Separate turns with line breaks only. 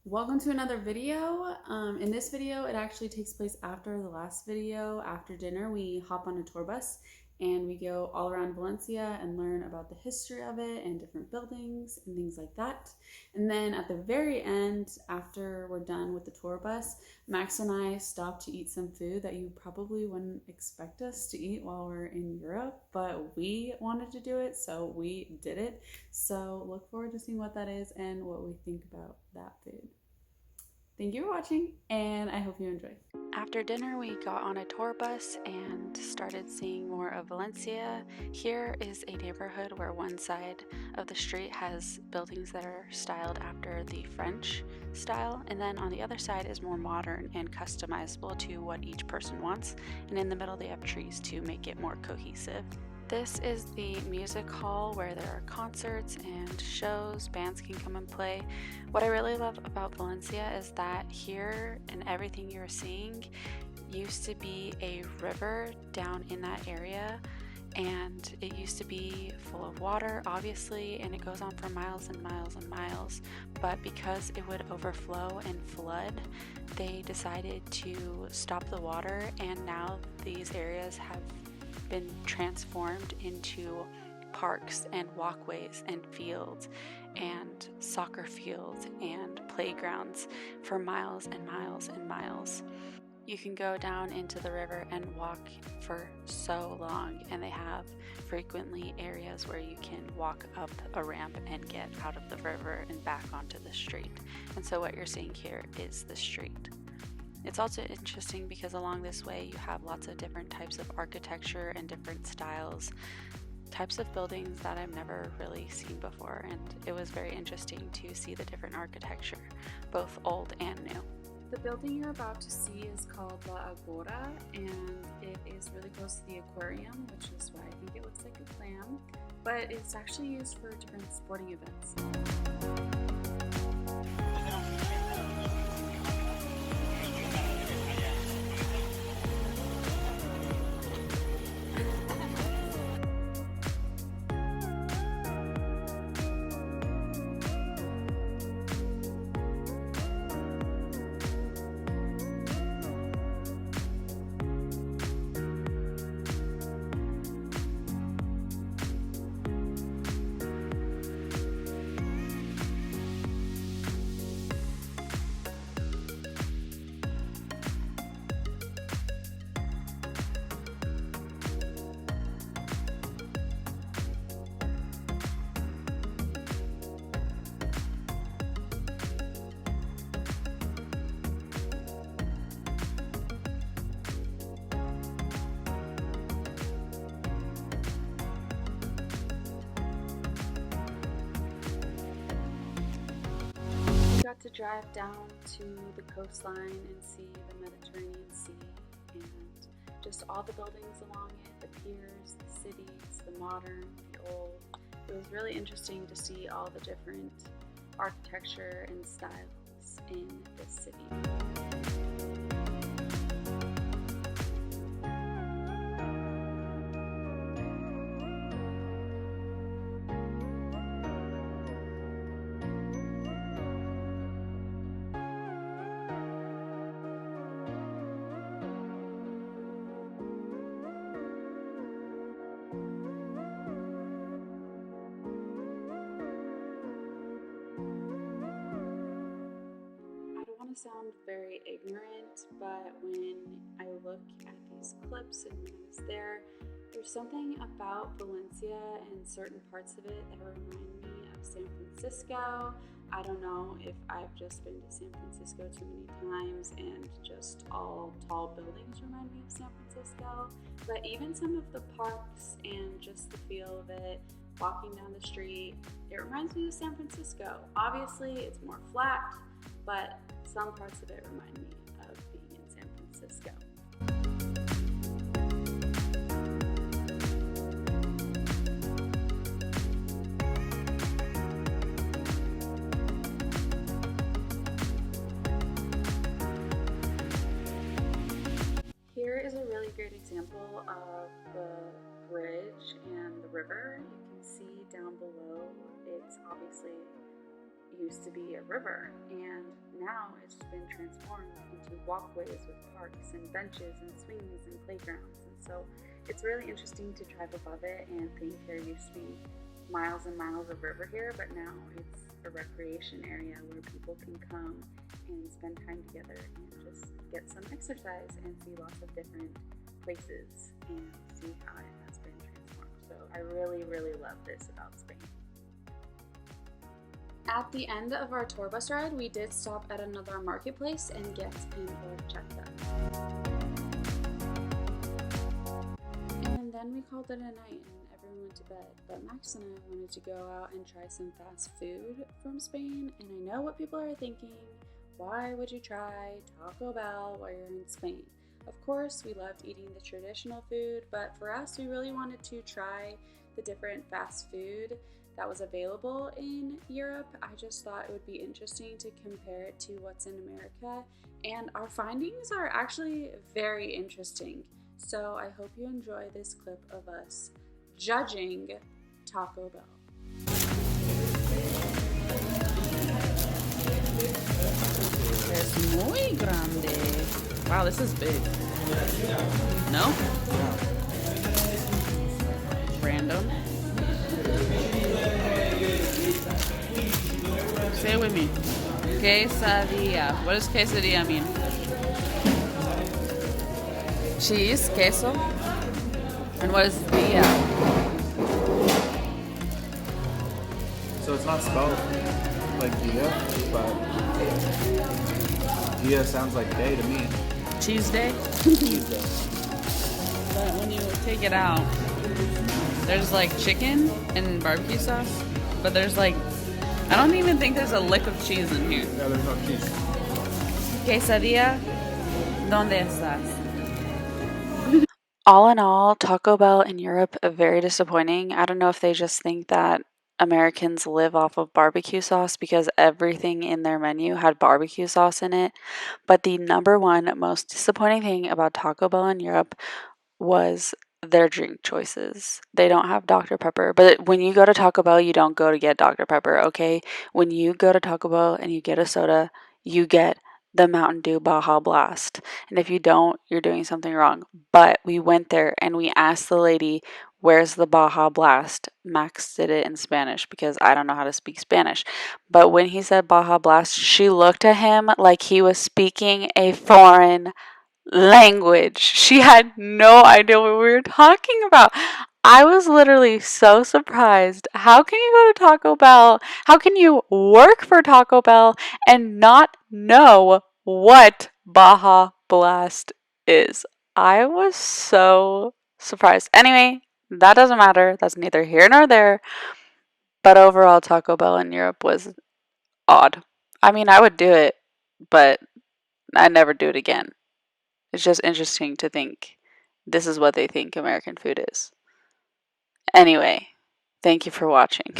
Welcome to another video. In this video, it actually takes place after the last video. After dinner, we hop on a tour bus and we go all around Valencia and learn about the history of it and different buildings and things like that. And then at the very end, after we're done with the tour bus, Max and I stop to eat some food that you probably wouldn't expect us to eat while we're in Europe, but we wanted to do it, so we did it. So look forward to seeing what that is and what we think about that food. Thank you for watching, and I hope you enjoy. After dinner, we got on a tour bus and started seeing more of Valencia. Here is a neighborhood where one side of the street has buildings that are styled after the French style, and then on the other side is more modern and customizable to what each person wants, and in the middle they have trees to make it more cohesive. This is the music hall where there are concerts and shows, bands can come and play. What I really love about Valencia is that here and everything you're seeing used to be a river down in that area, and it used to be full of water, obviously, and it goes on for miles and miles and miles, but because it would overflow and flood, they decided to stop the water, and now these areas have been transformed into parks and walkways and fields and soccer fields and playgrounds for miles and miles and miles. You can go down into the river and walk for so long, and they have frequently areas where you can walk up a ramp and get out of the river and back onto the street. And so what you're seeing here is the street. It's also interesting because along this way you have lots of different types of architecture and different styles, types of buildings that I've never really seen before, and it was very interesting to see the different architecture, both old and new. The building you're about to see is called La Agora, and it is really close to the aquarium, which is why I think it looks like a clam, but it's actually used for different sporting events. Got to drive down to the coastline and see the Mediterranean Sea and just all the buildings along it, the piers, the cities, the modern, the old. It was really interesting to see all the different architecture and styles in this city. Sound very ignorant, but when I look at these clips and when I was there, there's something about Valencia and certain parts of it that remind me of San Francisco. I don't know if I've just been to San Francisco too many times and just all tall buildings remind me of San Francisco, but even some of the parks and just the feel of it, walking down the street, it reminds me of San Francisco. Obviously, it's more flat, but some parts of it remind me of being in San Francisco. Here is a really great example of the bridge and the river. You can see down below, it's obviously used to be a river, and now it's been transformed into walkways with parks and benches and swings and playgrounds. And so it's really interesting to drive above it and think there used to be miles and miles of river here, but now it's a recreation area where people can come and spend time together and just get some exercise and see lots of different places and see how it has been transformed. So I really, really love this about Spain. At the end of our tour bus ride, we did stop at another marketplace and get an horchata. And then we called it a night and everyone went to bed. But Max and I wanted to go out and try some fast food from Spain. And I know what people are thinking. Why would you try Taco Bell while you're in Spain? Of course, we loved eating the traditional food, but for us, we really wanted to try the different fast food that was available in Europe. I just thought it would be interesting to compare it to what's in America, and our findings are actually very interesting. So I hope you enjoy this clip of us judging Taco Bell.
Es muy grande. Wow, this is big. No? Random. Say it with me. Quesadilla. What does quesadilla mean? Cheese, queso. And what is dia?
So it's not spelled like dia, but dia sounds like day to me.
Cheese day?
Tuesday.
But when you take it out, there's like chicken and barbecue sauce, but there's like, I don't even think there's a lick of cheese in here.
Yeah, there's no cheese.
Quesadilla, ¿dónde estás?
All in all, Taco Bell in Europe are very disappointing. I don't know if they just think that Americans live off of barbecue sauce because everything in their menu had barbecue sauce in it. But the number one most disappointing thing about Taco Bell in Europe was their drink choices. They don't have Dr. Pepper, but when you go to Taco Bell, you don't go to get Dr. Pepper, okay? When you go to Taco Bell and you get a soda, you get the Mountain Dew Baja Blast. And if you don't, you're doing something wrong. But we went there and we asked the lady, "Where's the Baja Blast?" Max did it in Spanish because I don't know how to speak Spanish. But when he said Baja Blast, she looked at him like he was speaking a foreign language. She had no idea what we were talking about. I was literally so surprised. How can you go to Taco Bell? How can you work for Taco Bell and not know what Baja Blast is? I was so surprised. Anyway, that doesn't matter. That's neither here nor there. But overall, Taco Bell in Europe was odd. I mean, I would do it, but I'd never do it again. It's just interesting to think this is what they think American food is. Anyway, thank you for watching.